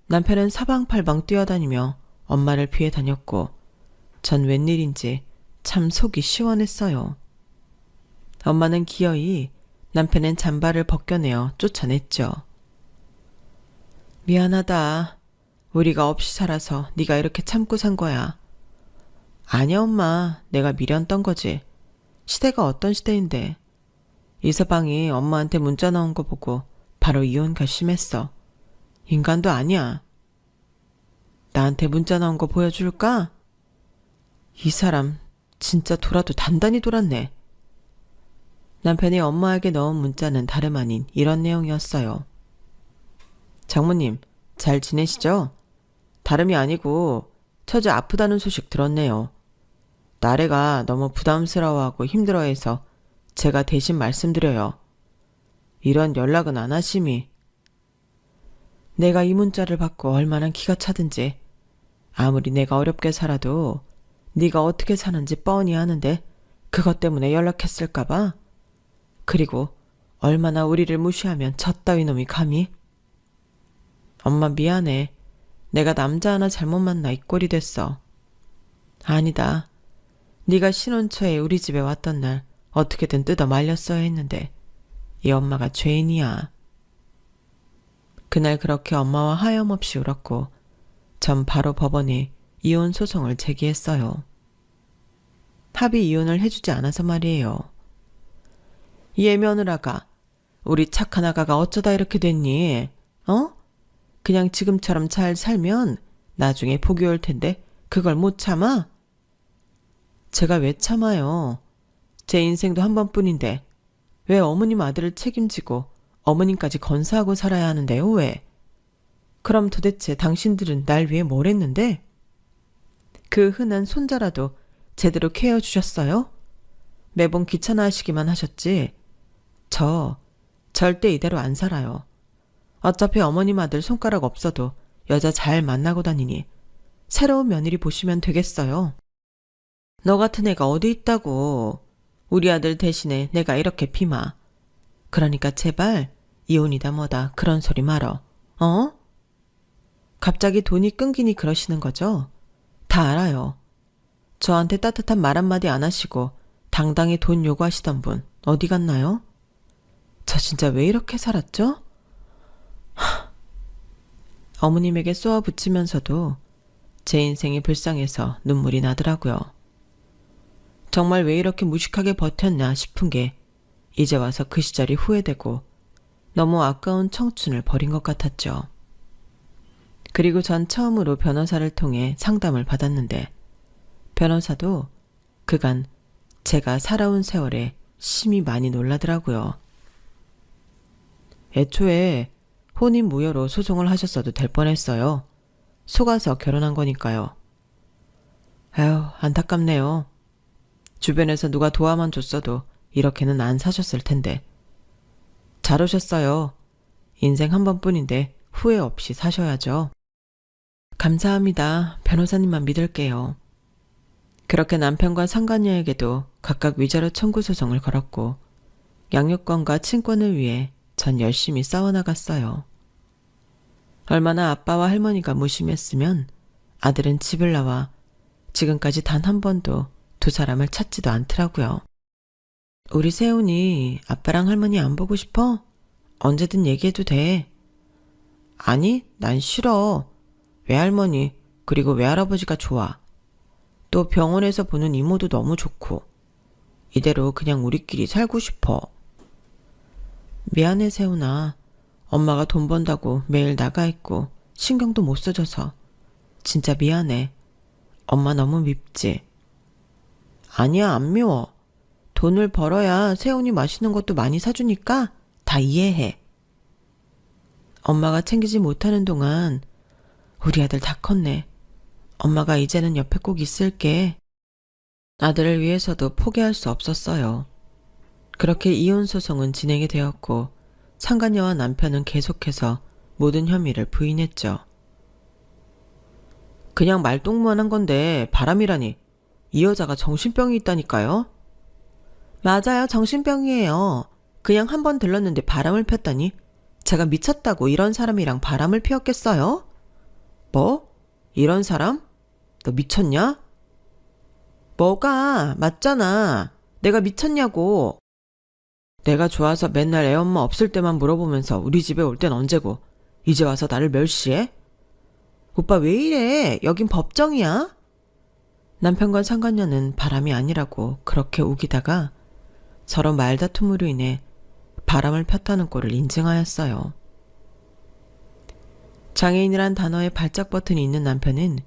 남편은 사방팔방 뛰어다니며 엄마를 피해 다녔고 전 웬일인지 참 속이 시원했어요. 엄마는 기어이 남편은 잠바를 벗겨내어 쫓아냈죠. 미안하다. 우리가 없이 살아서 네가 이렇게 참고 산 거야. 아니야 엄마. 내가 미련 떤 거지. 시대가 어떤 시대인데. 이서방이 엄마한테 문자 나온 거 보고 바로 이혼 결심했어. 인간도 아니야. 나한테 문자 나온 거 보여줄까? 이 사람 진짜 돌아도 단단히 돌았네. 남편이 엄마에게 넣은 문자는 다름 아닌 이런 내용이었어요. 장모님, 잘 지내시죠? 다름이 아니고 처제 아프다는 소식 들었네요. 나래가 너무 부담스러워하고 힘들어해서 제가 대신 말씀드려요. 이런 연락은 안 하심이. 내가 이 문자를 받고 얼마나 기가 차든지 아무리 내가 어렵게 살아도 네가 어떻게 사는지 뻔히 아는데 그것 때문에 연락했을까봐. 그리고 얼마나 우리를 무시하면 저 따위 놈이 감히. 엄마 미안해. 내가 남자 하나 잘못 만나 이 꼴이 됐어. 아니다. 네가 신혼초에 우리 집에 왔던 날 어떻게든 뜯어 말렸어야 했는데 이 엄마가 죄인이야. 그날 그렇게 엄마와 하염없이 울었고 전 바로 법원에 이혼 소송을 제기했어요. 합의 이혼을 해주지 않아서 말이에요. 얘 며느라가 우리 착한 아가가 어쩌다 이렇게 됐니? 어? 그냥 지금처럼 잘 살면 나중에 복이 올 텐데 그걸 못 참아? 제가 왜 참아요? 제 인생도 한 번뿐인데 왜 어머님 아들을 책임지고 어머님까지 건사하고 살아야 하는데요, 왜? 그럼 도대체 당신들은 날 위해 뭘 했는데? 그 흔한 손자라도 제대로 케어 주셨어요? 매번 귀찮아하시기만 하셨지. 저 절대 이대로 안 살아요. 어차피 어머님 아들 손가락 없어도 여자 잘 만나고 다니니 새로운 며느리 보시면 되겠어요. 너 같은 애가 어디 있다고. 우리 아들 대신에 내가 이렇게 피마. 그러니까 제발 이혼이다 뭐다 그런 소리 말어. 어? 갑자기 돈이 끊기니 그러시는 거죠? 다 알아요. 저한테 따뜻한 말 한마디 안 하시고 당당히 돈 요구하시던 분 어디 갔나요? 저 진짜 왜 이렇게 살았죠? 어머님에게 쏘아 붙이면서도 제 인생이 불쌍해서 눈물이 나더라고요. 정말 왜 이렇게 무식하게 버텼나 싶은 게 이제 와서 그 시절이 후회되고 너무 아까운 청춘을 버린 것 같았죠. 그리고 전 처음으로 변호사를 통해 상담을 받았는데 변호사도 그간 제가 살아온 세월에 심히 많이 놀라더라고요. 애초에 혼인 무효로 소송을 하셨어도 될 뻔했어요. 속아서 결혼한 거니까요. 아휴, 안타깝네요. 주변에서 누가 도와만 줬어도 이렇게는 안 사셨을 텐데. 잘 오셨어요. 인생 한 번뿐인데 후회 없이 사셔야죠. 감사합니다. 변호사님만 믿을게요. 그렇게 남편과 상간녀에게도 각각 위자료 청구 소송을 걸었고 양육권과 친권을 위해 전 열심히 싸워나갔어요. 얼마나 아빠와 할머니가 무심했으면 아들은 집을 나와 지금까지 단 한 번도 두 사람을 찾지도 않더라고요. 우리 세훈이 아빠랑 할머니 안 보고 싶어? 언제든 얘기해도 돼. 아니, 난 싫어. 외할머니 그리고 외할아버지가 좋아. 또 병원에서 보는 이모도 너무 좋고 이대로 그냥 우리끼리 살고 싶어. 미안해 세훈아. 엄마가 돈 번다고 매일 나가 있고 신경도 못 써줘서 진짜 미안해. 엄마 너무 밉지? 아니야, 안 미워. 돈을 벌어야 세훈이 맛있는 것도 많이 사주니까 다 이해해. 엄마가 챙기지 못하는 동안 우리 아들 다 컸네. 엄마가 이제는 옆에 꼭 있을게. 아들을 위해서도 포기할 수 없었어요. 그렇게 이혼 소송은 진행이 되었고 상간녀와 남편은 계속해서 모든 혐의를 부인했죠. 그냥 말동무만 한 건데 바람이라니. 이 여자가 정신병이 있다니까요. 맞아요. 정신병이에요. 그냥 한 번 들렀는데 바람을 폈다니. 제가 미쳤다고 이런 사람이랑 바람을 피웠겠어요? 뭐? 이런 사람? 너 미쳤냐? 뭐가? 맞잖아. 내가 미쳤냐고. 내가 좋아서 맨날 애엄마 없을 때만 물어보면서 우리 집에 올 땐 언제고 이제 와서 나를 멸시해? 오빠 왜 이래? 여긴 법정이야? 남편과 상간녀는 바람이 아니라고 그렇게 우기다가 서로 말다툼으로 인해 바람을 폈다는 꼴을 인증하였어요. 장애인이란 단어에 발작 버튼이 있는 남편은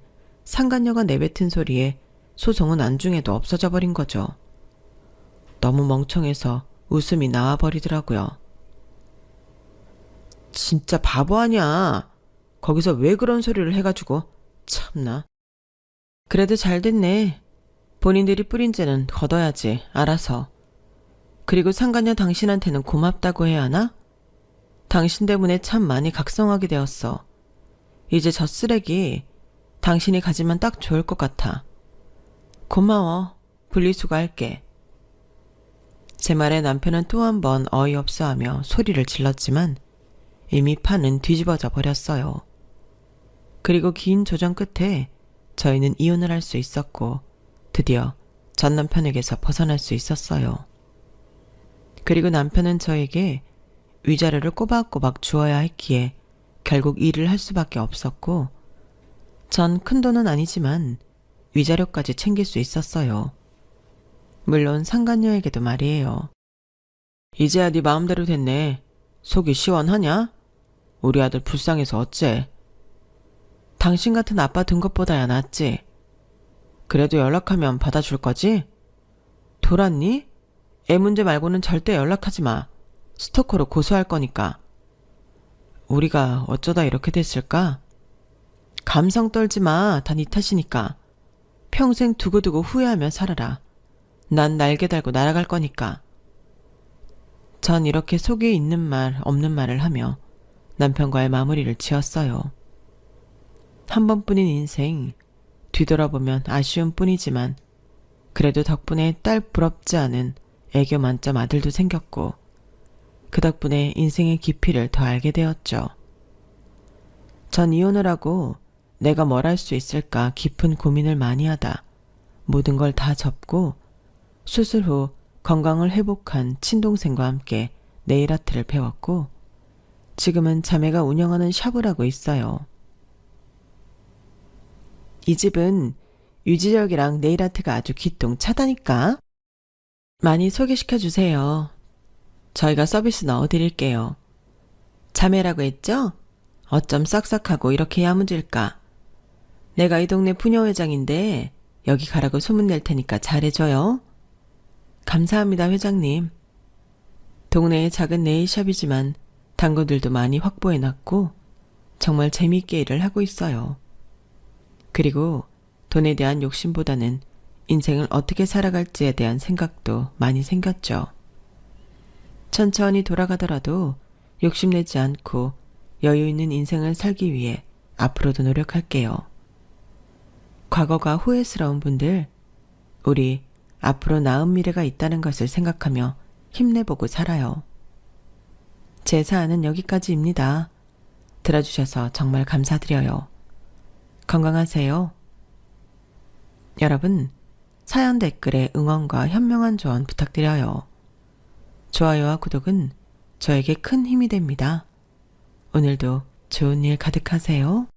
상간녀가 내뱉은 소리에 소송은 안중에도 없어져 버린 거죠. 너무 멍청해서 웃음이 나와버리더라고요. 진짜 바보 아냐. 거기서 왜 그런 소리를 해가지고. 참나. 그래도 잘 됐네. 본인들이 뿌린 죄는 걷어야지. 알아서. 그리고 상간녀 당신한테는 고맙다고 해야 하나? 당신 때문에 참 많이 각성하게 되었어. 이제 저 쓰레기 당신이 가지면 딱 좋을 것 같아. 고마워. 분리수거할게. 제 말에 남편은 또 한 번 어이없어하며 소리를 질렀지만 이미 판은 뒤집어져 버렸어요. 그리고 긴 조정 끝에 저희는 이혼을 할 수 있었고 드디어 전 남편에게서 벗어날 수 있었어요. 그리고 남편은 저에게 위자료를 꼬박꼬박 주어야 했기에 결국 일을 할 수밖에 없었고 전 큰돈은 아니지만 위자료까지 챙길 수 있었어요. 물론 상간녀에게도 말이에요. 이제야 네 마음대로 됐네. 속이 시원하냐? 우리 아들 불쌍해서 어째? 당신 같은 아빠 둔 것보다야 낫지. 그래도 연락하면 받아줄 거지? 돌았니? 애 문제 말고는 절대 연락하지 마. 스토커로 고소할 거니까. 우리가 어쩌다 이렇게 됐을까? 감성 떨지 마. 다 네 탓이니까. 평생 두고두고 후회하며 살아라. 난 날개 달고 날아갈 거니까. 전 이렇게 속에 있는 말 없는 말을 하며 남편과의 마무리를 지었어요. 한 번뿐인 인생, 뒤돌아보면 아쉬운 뿐이지만 그래도 덕분에 딸 부럽지 않은 애교 만점 아들도 생겼고 그 덕분에 인생의 깊이를 더 알게 되었죠. 전 이혼을 하고 내가 뭘 할 수 있을까 깊은 고민을 많이 하다 모든 걸 다 접고 수술 후 건강을 회복한 친동생과 함께 네일아트를 배웠고 지금은 자매가 운영하는 샵을 하고 있어요. 이 집은 유지력이랑 네일아트가 아주 기똥차다니까. 많이 소개시켜 주세요. 저희가 서비스 넣어드릴게요. 자매라고 했죠? 어쩜 싹싹하고 이렇게 야무질까? 내가 이 동네 부녀회장인데 여기 가라고 소문낼 테니까 잘해줘요. 감사합니다, 회장님. 동네에 작은 네일샵이지만 단골들도 많이 확보해놨고 정말 재미있게 일을 하고 있어요. 그리고 돈에 대한 욕심보다는 인생을 어떻게 살아갈지에 대한 생각도 많이 생겼죠. 천천히 돌아가더라도 욕심내지 않고 여유 있는 인생을 살기 위해 앞으로도 노력할게요. 과거가 후회스러운 분들, 우리 앞으로 나은 미래가 있다는 것을 생각하며 힘내보고 살아요. 제 사안은 여기까지입니다. 들어주셔서 정말 감사드려요. 건강하세요. 여러분, 사연 댓글에 응원과 현명한 조언 부탁드려요. 좋아요와 구독은 저에게 큰 힘이 됩니다. 오늘도 좋은 일 가득하세요.